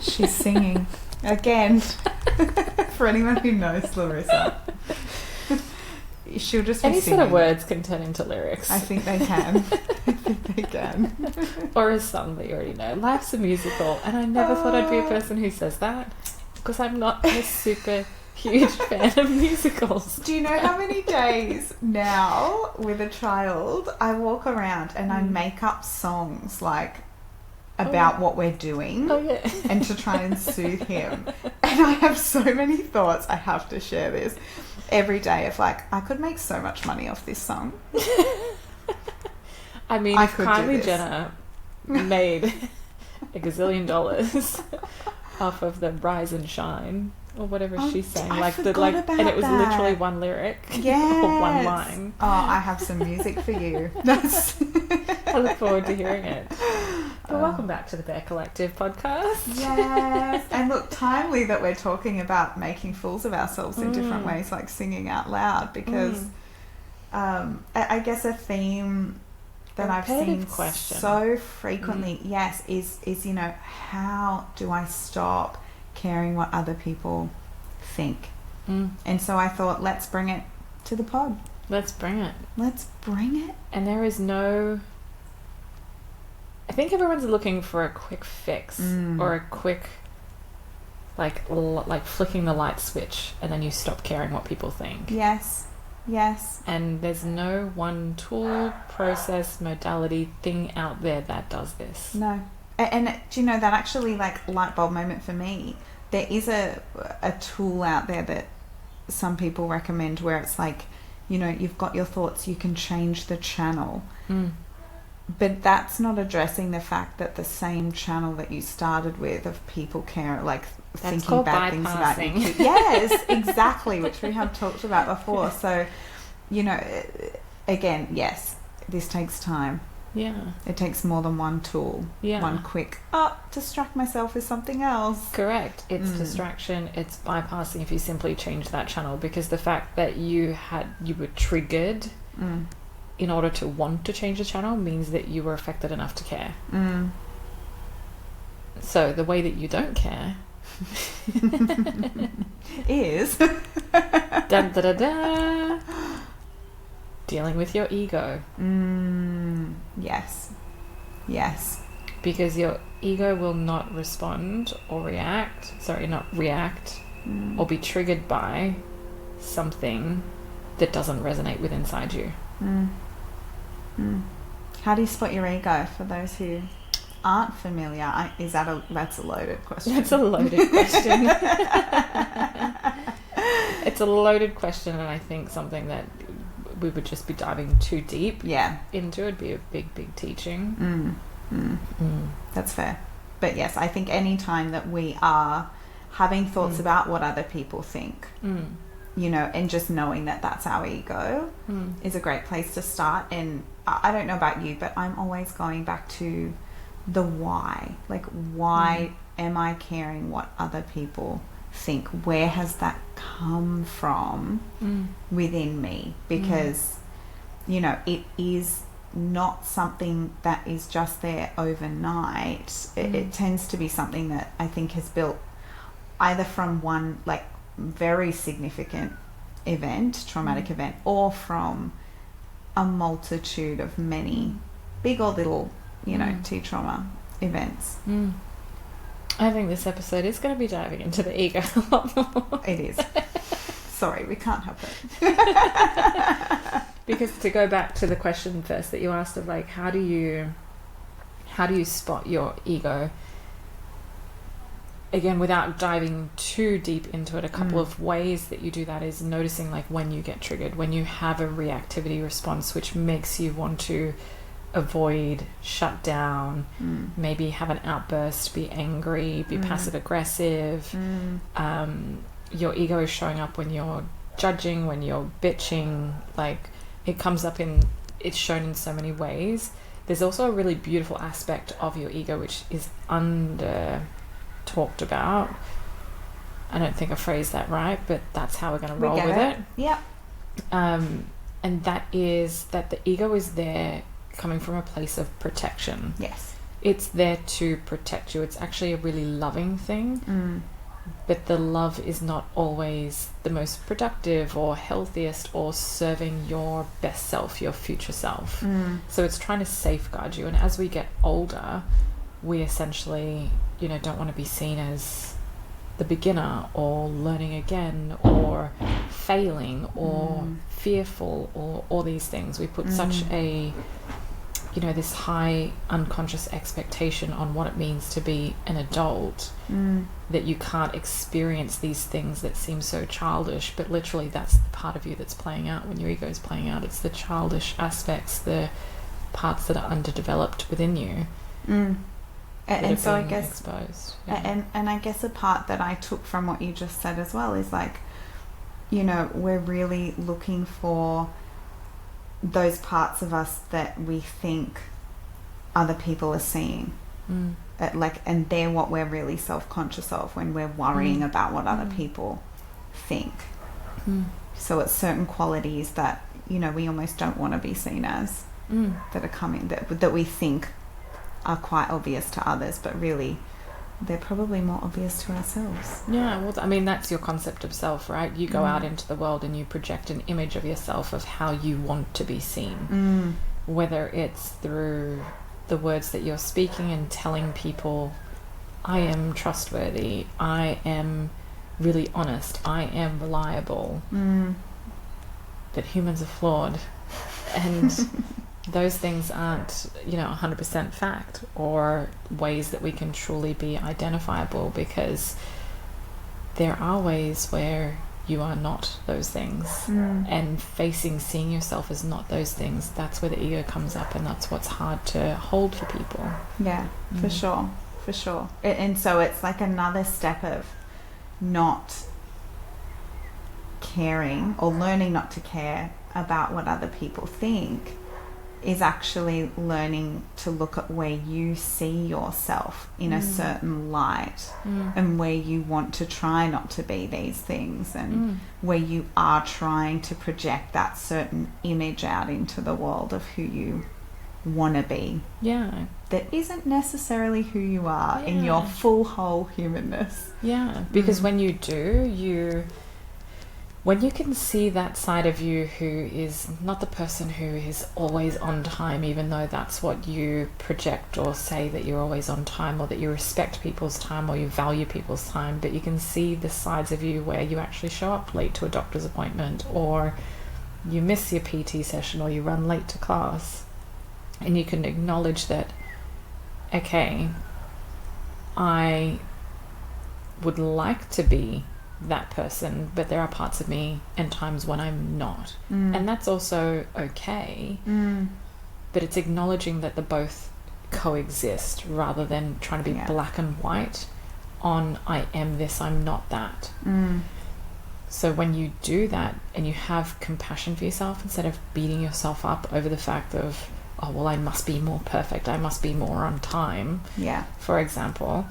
She's singing again. For anyone who knows Larissa, she'll just be any singing. sort of words can turn into lyrics. I think they can. I think they can. Or a song that you already know. Life's a musical, and I never thought I'd be a person who says that, because I'm not a super huge fan of musicals. Do you know how many days now with a child I walk around and I make up songs like about what we're doing and to try and soothe him, and I have so many thoughts. I have to share this every day of like, I could make so much money off this song. I mean, if Kylie Jenner made a gazillion dollars off of the Rise and Shine or whatever she's saying, and it was literally one lyric, or one line. Oh, I have some music for you. I look forward to hearing it. But welcome back to the Bear Collective podcast. Yes, and look, timely that we're talking about making fools of ourselves in different ways, like singing out loud, because I guess a theme that I've seen so frequently, is how do I stop caring what other people think? And so I thought, let's bring it to the pod. Let's bring it. And there is no... I think everyone's looking for a quick fix or a quick, like flicking the light switch and then you stop caring what people think. Yes. And there's no one tool, process, modality, thing out there that does this. No. And do you know, that actually, like, light bulb moment for me, there is a tool out there that some people recommend where it's like, you've got your thoughts, you can change the channel. But that's not addressing the fact that the same channel that you started with of people care, like that's thinking bad things about you. Yes, exactly, which we have talked about before. So, again, yes, this takes time. Yeah. It takes more than one tool. Yeah. One quick, distract myself with something else. Correct. It's distraction. It's bypassing if you simply change that channel, because the fact that you were triggered in order to want to change the channel means that you were affected enough to care. So the way that you don't care is dealing with your ego. Yes. Because your ego will not respond or react or be triggered by something that doesn't resonate with inside you. How do you spot your ego, for those who aren't familiar? That's a loaded question. That's a loaded question. It's a loaded question, and I think something that we would just be diving too deep into. It'd be a big teaching. That's fair. But yes, I think any time that we are having thoughts about what other people think, and just knowing that that's our ego is a great place to start. And I don't know about you, but I'm always going back to the why. Like, why am I caring what other people think? Where has that come from within me? Because, it is not something that is just there overnight. It tends to be something that I think has built either from one, like, very significant event, traumatic event, or from a multitude of many big or little, T-trauma events. I think this episode is going to be diving into the ego a lot more. It is. Sorry, we can't help it. Because to go back to the question first that you asked of, like, how do you spot your ego? Again, without diving too deep into it, a couple of ways that you do that is noticing, like, when you get triggered, when you have a reactivity response which makes you want to avoid, shut down, maybe have an outburst, be angry, be passive aggressive. Your ego is showing up when you're judging, when you're bitching. Like, it comes up it's shown in so many ways. There's also a really beautiful aspect of your ego which is talked about. I don't think I phrased that right, but that's how we're going to roll with it. Yep. And that is that the ego is there coming from a place of protection. Yes. it's there to protect you. It's actually a really loving thing. But the love is not always the most productive or healthiest or serving your best self, your future self. So it's trying to safeguard you. And as we get older, we essentially, don't want to be seen as the beginner or learning again or failing or fearful or all these things. We put such a this high unconscious expectation on what it means to be an adult that you can't experience these things that seem so childish, but literally that's the part of you that's playing out when your ego is playing out. It's the childish aspects, the parts that are underdeveloped within you. And so I guess exposed. And I guess a part that I took from what you just said as well is like, we're really looking for those parts of us that we think other people are seeing. And they're what we're really self-conscious of when we're worrying about what other people think. So it's certain qualities that, we almost don't want to be seen as, that are coming, that we think are quite obvious to others, but really they're probably more obvious to ourselves. Yeah, well, I mean, that's your concept of self, right? You go out into the world and you project an image of yourself of how you want to be seen, whether it's through the words that you're speaking and telling people, I am trustworthy, I am really honest, I am reliable. But humans are flawed, and those things aren't, 100% fact or ways that we can truly be identifiable, because there are ways where you are not those things, and seeing yourself as not those things, that's where the ego comes up, and that's what's hard to hold for people. For sure. And so it's like another step of not caring or learning not to care about what other people think, is actually learning to look at where you see yourself in a certain light, and where you want to try not to be these things, and where you are trying to project that certain image out into the world of who you want to be. That isn't necessarily who you are in your full whole humanness. Because when you do, when you can see that side of you who is not the person who is always on time, even though that's what you project or say, that you're always on time, or that you respect people's time or you value people's time, but you can see the sides of you where you actually show up late to a doctor's appointment, or you miss your PT session, or you run late to class, and you can acknowledge that, okay, I would like to be that person, but there are parts of me and times when I'm not, and that's also okay. But it's acknowledging that they both coexist, rather than trying to be black and white on I am this, I'm not that. So when you do that and you have compassion for yourself, instead of beating yourself up over the fact of, oh well, I must be more perfect, I must be more on time, for example,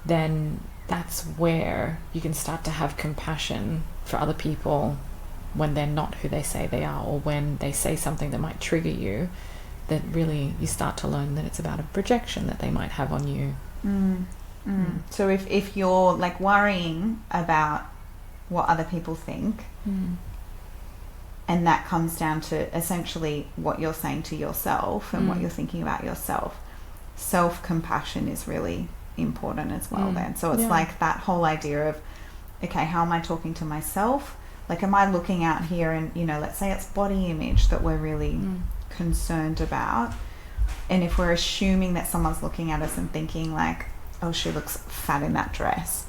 then that's where you can start to have compassion for other people when they're not who they say they are, or when they say something that might trigger you, that really you start to learn that it's about a projection that they might have on you. So if you're like worrying about what other people think, and that comes down to essentially what you're saying to yourself and what you're thinking about yourself, self-compassion is really important as well then. So it's like that whole idea of, okay, how am I talking to myself? Like, am I looking out here and, let's say it's body image that we're really concerned about, and if we're assuming that someone's looking at us and thinking like, oh, she looks fat in that dress,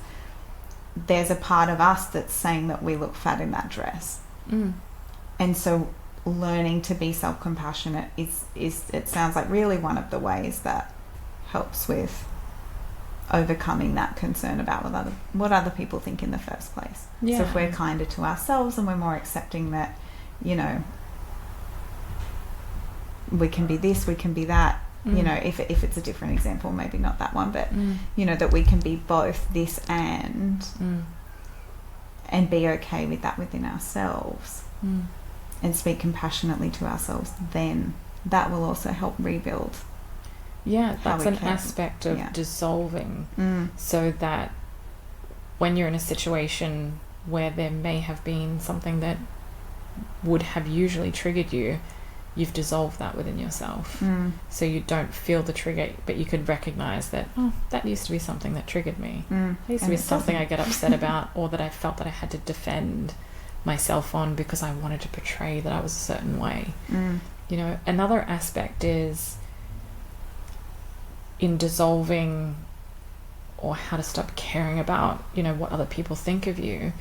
there's a part of us that's saying that we look fat in that dress. And so learning to be self-compassionate is it sounds like really one of the ways that helps with overcoming that concern about what other people think in the first place. So if we're kinder to ourselves and we're more accepting that, we can be this, we can be that, if it's a different example, maybe not that one, but that we can be both this and be okay with that within ourselves, and speak compassionately to ourselves, then that will also help rebuild Yeah, how that's we an can. aspect of Yeah. dissolving, Mm. so that when you're in a situation where there may have been something that would have usually triggered you, you've dissolved that within yourself. Mm. So you don't feel the trigger, but you could recognize that, oh, that used to be something that triggered me. Mm. It used to be something I get upset about, or that I felt that I had to defend myself on because I wanted to portray that I was a certain way. Mm. You know, another aspect is in dissolving, or how to stop caring about, you know, what other people think of you,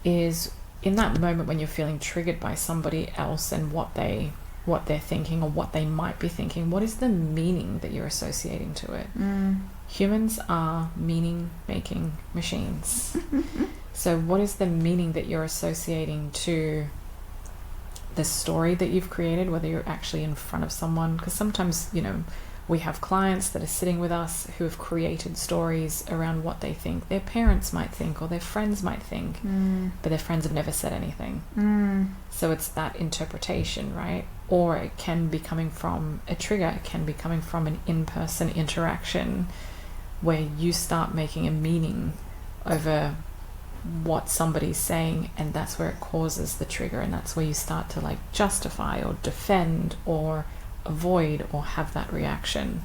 is in that moment when you're feeling triggered by somebody else and what they're thinking or what they might be thinking, what is the meaning that you're associating to it? Mm. Humans are meaning making machines. So what is the meaning that you're associating to the story that you've created, whether you're actually in front of someone? Because sometimes, you know, we have clients that are sitting with us who have created stories around what they think their parents might think or their friends might think, but their friends have never said anything. So it's that interpretation, right? Or it can be coming from a trigger, it can be coming from an in-person interaction where you start making a meaning over what somebody's saying, and that's where it causes the trigger, and that's where you start to like justify or defend or avoid or have that reaction.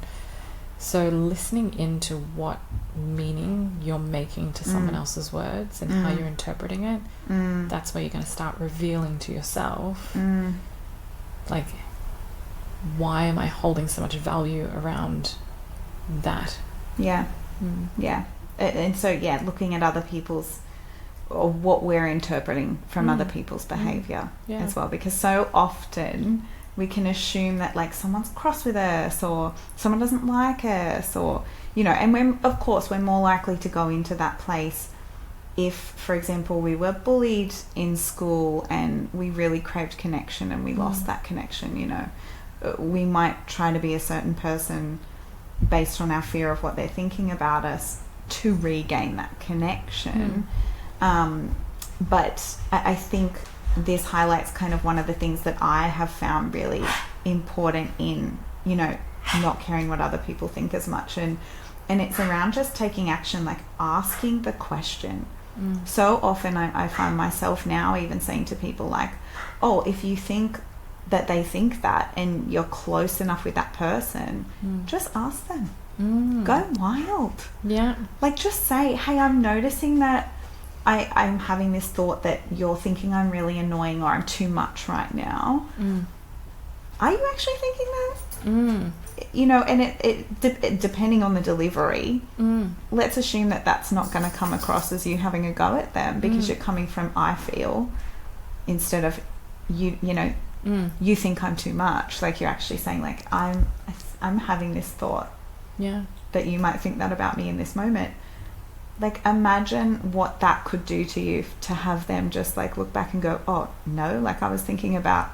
So listening into what meaning you're making to someone else's words and how you're interpreting it, that's where you're going to start revealing to yourself, like, why am I holding so much value around that? Yeah. Yeah. And so, yeah, looking at other people's, or what we're interpreting from other people's behavior as well, because so often we can assume that like someone's cross with us or someone doesn't like us, or, you know, and we're more likely to go into that place if, for example, we were bullied in school and we really craved connection and we lost that connection. You know, we might try to be a certain person based on our fear of what they're thinking about us to regain that connection. But I think this highlights kind of one of the things that I have found really important in, you know, not caring what other people think as much, and it's around just taking action, like asking the question. So often I find myself now even saying to people like, oh, if you think that they think that and you're close enough with that person, just ask them. Go wild. Yeah. Like, just say, hey, I'm noticing that I'm having this thought that you're thinking I'm really annoying or I'm too much right now. Are you actually thinking that? You know, and it depending on the delivery, let's assume that that's not going to come across as you having a go at them, because you're coming from I feel instead of you know, you think I'm too much. Like, you're actually saying like, I'm having this thought that you might think that about me in this moment. Like, imagine what that could do to you, to have them just like look back and go, oh no, like I was thinking about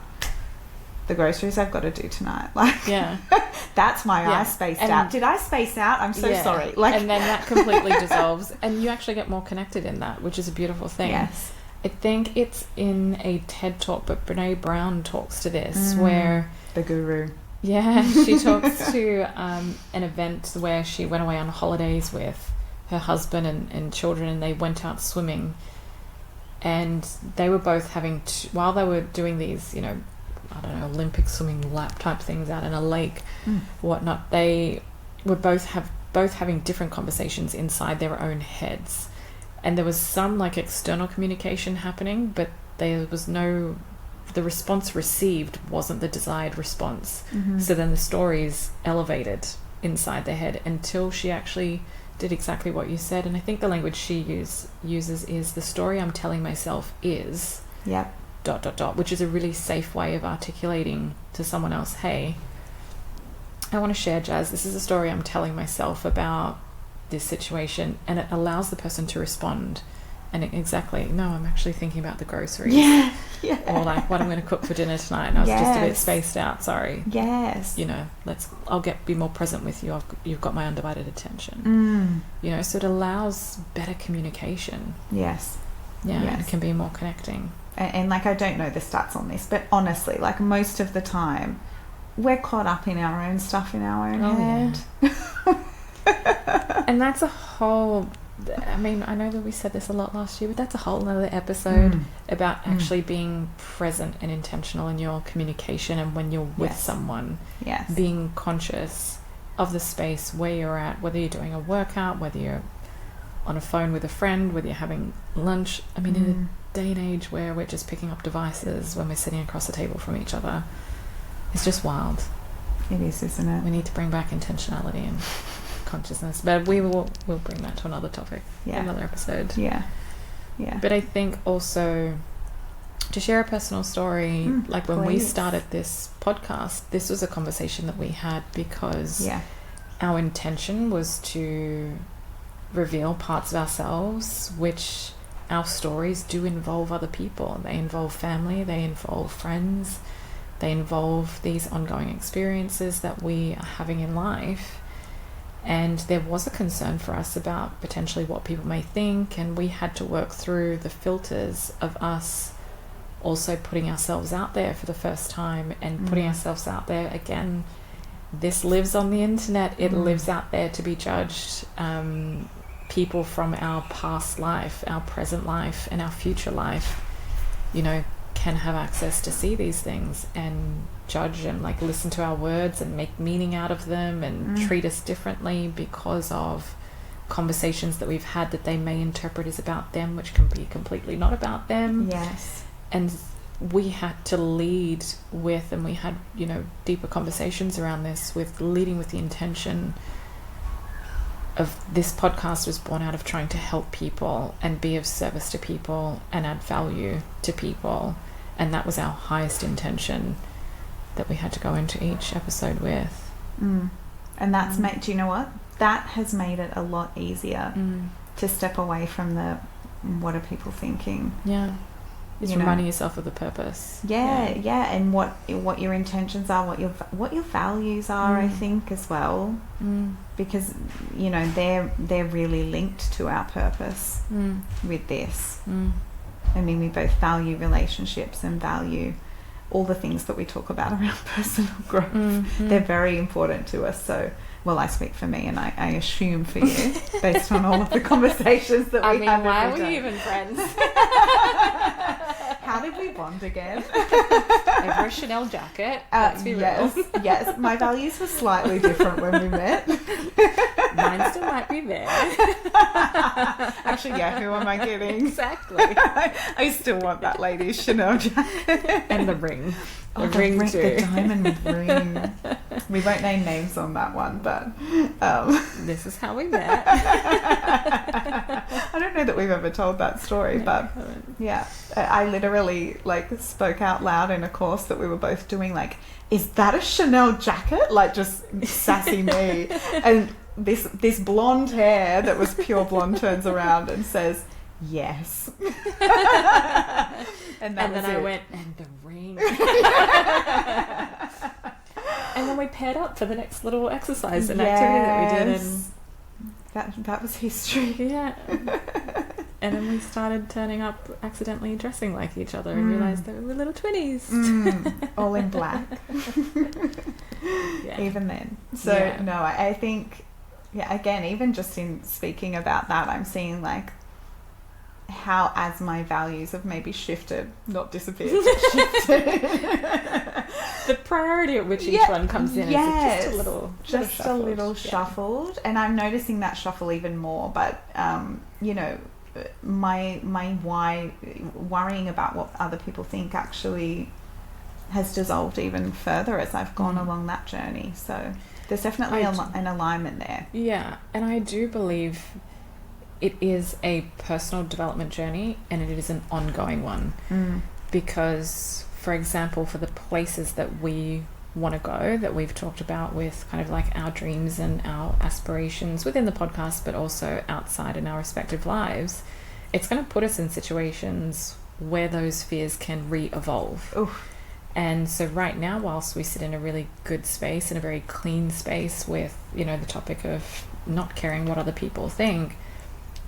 the groceries I've got to do tonight. Like, that's my I spaced out. Did I space out? I'm so sorry. Like, and then that completely dissolves, and you actually get more connected in that, which is a beautiful thing. Yes. I think it's in a TED talk, but Brene Brown talks to this, where the guru. Yeah, she talks to an event where she went away on holidays with her husband and children, and they went out swimming, and they were both having while they were doing these, you know, I don't know, Olympic swimming lap type things out in a lake, whatnot, they were both having different conversations inside their own heads, and there was some like external communication happening, but there was no, the response received wasn't the desired response. So then the stories elevated inside their head until she actually did exactly what you said. And I think the language she uses is, the story I'm telling myself is which is a really safe way of articulating to someone else, hey, I want to share, Jazz, this is a story I'm telling myself about this situation, and it allows the person to respond. And no, I'm actually thinking about the groceries. Or like what I'm going to cook for dinner tonight, and I was just a bit spaced out, sorry. You know, I'll be more present with you. You've got my undivided attention. You know, so it allows better communication. And it can be more connecting. And like, I don't know the stats on this, but honestly, like most of the time we're caught up in our own stuff in our own head. Yeah. And that's a whole, I mean, I know that we said this a lot last year, but that's a whole other episode about actually being present and intentional in your communication, and when you're with someone, being conscious of the space where you're at, whether you're doing a workout, whether you're on a phone with a friend, whether you're having lunch. I mean, in a day and age where we're just picking up devices when we're sitting across the table from each other, it's just wild. It is, isn't it? We need to bring back intentionality and consciousness, but we'll bring that to another topic, another episode. But I think also to share a personal story, like when we started this podcast, this was a conversation that we had because our intention was to reveal parts of ourselves which our stories do involve other people. They involve family, they involve friends, they involve these ongoing experiences that we are having in life. And there was a concern for us about potentially what people may think, and we had to work through the filters of us also putting ourselves out there for the first time, and putting ourselves out there again. This lives on the internet. It lives out there to be judged. People from our past life, our present life, and our future life, you know, can have access to see these things and judge and like listen to our words and make meaning out of them and treat us differently because of conversations that we've had that they may interpret as about them, which can be completely not about them. Yes. And we had to lead with, and we had, you know, deeper conversations around this, with leading with the intention of this podcast was born out of trying to help people and be of service to people and add value to people. And that was our highest intention that we had to go into each episode with. And that's made, do you know what? That has made it a lot easier to step away from the what are people thinking. Yeah. It's reminding yourself of the purpose. And what your intentions are, what your values are, I think, as well. Because, you know, they're really linked to our purpose with this. I mean, we both value relationships and value all the things that we talk about around personal growth. They're very important to us. So, well, I speak for me, and I assume for you, based on all of the conversations that we have. Why are we even friends? How did we bond again? Over a Chanel jacket. Let's be real. Yes. My values were slightly different when we met. Mine still might be there. Actually, who am I kidding? Exactly. I still want that lady's Chanel jacket. And the ring. The ring too. The diamond ring. We won't name names on that one, but this is how we met. I don't know that we've ever told that story, but I literally like spoke out loud in a course that we were both doing, like, is that a Chanel jacket? Like, just sassy me. And this blonde hair that was pure blonde turns around and says, yes. And then I went, and the ring. And then we paired up for the next little exercise and activity that we did. And that was history. Yeah. And then we started turning up, accidentally dressing like each other, and realised that we were little twinnies. All in black. Even then. So, no, I think, again, even just in speaking about that, I'm seeing, like, how as my values have maybe shifted, not disappeared, shifted. The priority at which each one comes in is just a little shuffled. And I'm noticing that shuffle even more. But, you know, my worrying about what other people think actually has dissolved even further as I've gone along that journey. So there's definitely an alignment there. Yeah, and I do believe it is a personal development journey, and it is an ongoing one. Because, for example, for the places that we want to go, that we've talked about with kind of like our dreams and our aspirations within the podcast, but also outside in our respective lives, it's going to put us in situations where those fears can re-evolve. And so right now, whilst we sit in a really good space, in a very clean space with, you know, the topic of not caring what other people think,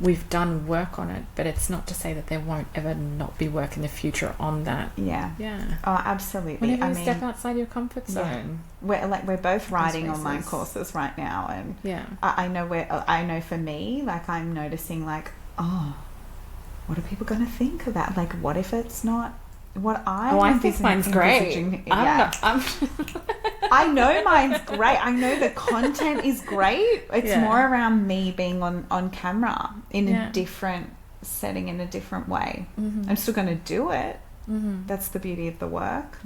we've done work on it, but it's not to say that there won't ever not be work in the future on that. Yeah. Yeah. Oh, absolutely. Whenever you step outside your comfort zone. We're both writing online courses right now, and I know for me, like, I'm noticing, like, oh, what are people going to think about? Like, what if it's not what I think mine's great. I know mine's great. I know the content is great. It's more around me being on camera in a different setting, in a different way. I'm still going to do it. That's the beauty of the work.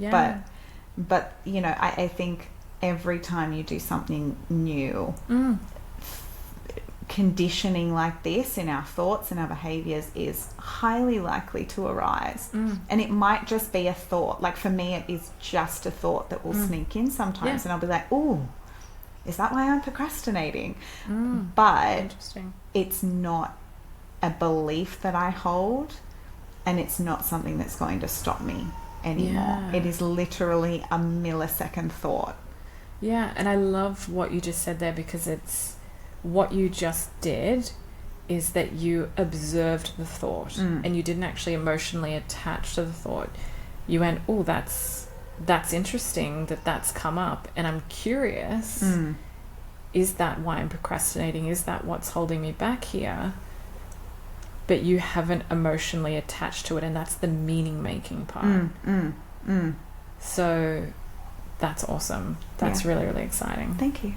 But you know, I think every time you do something new, conditioning like this in our thoughts and our behaviors is highly likely to arise. And it might just be a thought. Like, for me, it is just a thought that will sneak in sometimes, and I'll be like, oh, is that why I'm procrastinating? But it's not a belief that I hold, and it's not something that's going to stop me anymore. It is literally a millisecond thought. And I love what you just said there, because it's what you just did is that you observed the thought, and you didn't actually emotionally attach to the thought. You went, oh, that's interesting that's come up, and I'm curious, is that why I'm procrastinating? Is that what's holding me back here? But you haven't emotionally attached to it, and that's the meaning making part. So that's awesome. That's really, really exciting. Thank you.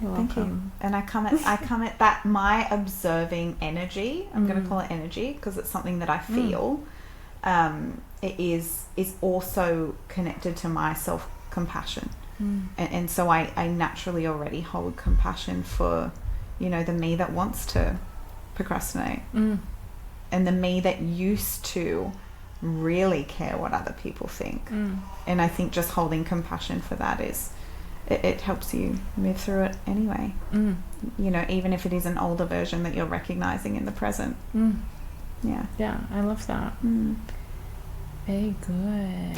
You're Thank welcome. you. And I come at that, my observing energy, I'm going to call it energy because it's something that I feel, it is also connected to my self-compassion. And so I naturally already hold compassion for, you know, the me that wants to procrastinate, and the me that used to really care what other people think. And I think just holding compassion for that is, it helps you move through it anyway. You know, even if it is an older version that you're recognizing in the present. Yeah, I love that. Very good.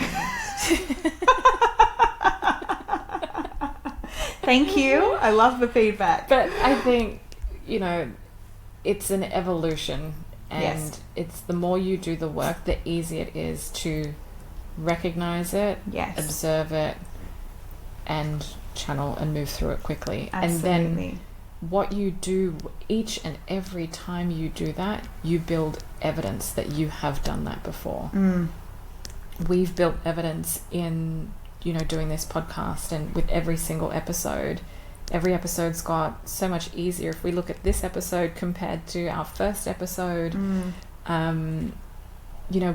Thank you. I love the feedback. But I think, you know, it's an evolution, and it's the more you do the work, the easier it is to recognize it, observe it, and channel and move through it quickly. Absolutely. And then what you do each and every time you do that, you build evidence that you have done that before. We've built evidence in, you know, doing this podcast, and with every single episode, every episode's got so much easier. If we look at this episode compared to our first episode, you know,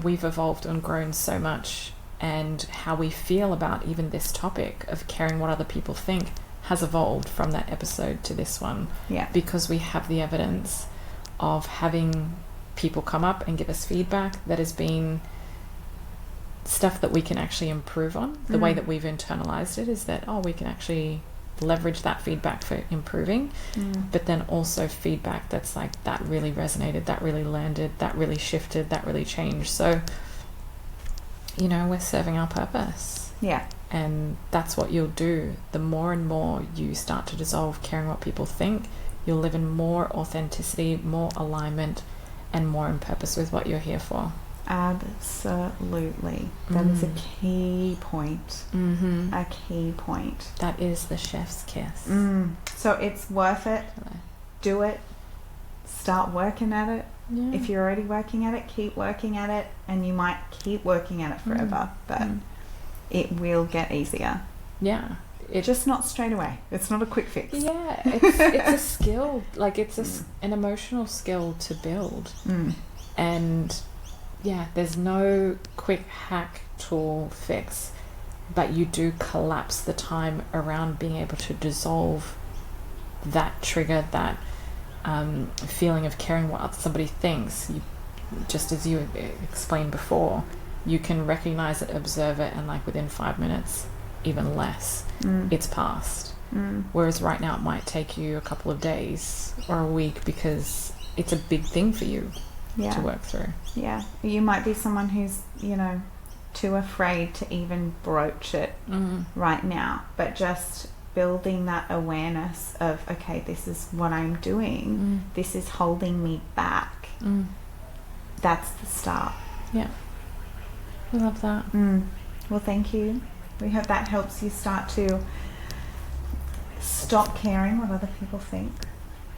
we've evolved and grown so much, and how we feel about even this topic of caring what other people think has evolved from that episode to this one. Because we have the evidence of having people come up and give us feedback that has been stuff that we can actually improve on. The way that we've internalized it is that, oh, we can actually leverage that feedback for improving, but then also feedback that's like, that really resonated, that really landed, that really shifted, that really changed. So, you know, we're serving our purpose. And that's what you'll do. The more and more you start to dissolve caring what people think, you'll live in more authenticity, more alignment, and more in purpose with what you're here for. Absolutely. That is a key point. A key point. That is the chef's kiss. So it's worth it. Do it. Start working at it. If you're already working at it, keep working at it, and you might keep working at it forever, but it will get easier. It's just not straight away. It's not a quick fix. It's a skill. Like, it's an emotional skill to build. And there's no quick hack tool fix, but you do collapse the time around being able to dissolve that trigger, that feeling of caring what somebody thinks. Just as you explained before, you can recognize it, observe it, and like within 5 minutes, even less, it's passed. Whereas right now it might take you a couple of days or a week, because it's a big thing for you to work through. You might be someone who's, you know, too afraid to even broach it right now, but just building that awareness of, okay, this is what I'm doing. This is holding me back. That's the start. Yeah. I love that. Well, thank you. We hope that helps you start to stop caring what other people think,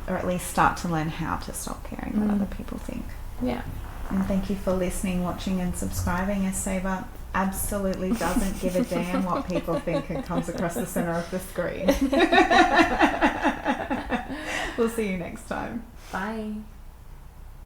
or at least start to learn how to stop caring what other people think. Yeah. And thank you for listening, watching and subscribing. As Saber absolutely doesn't give a damn what people think and comes across the center of the screen. We'll see you next time. Bye.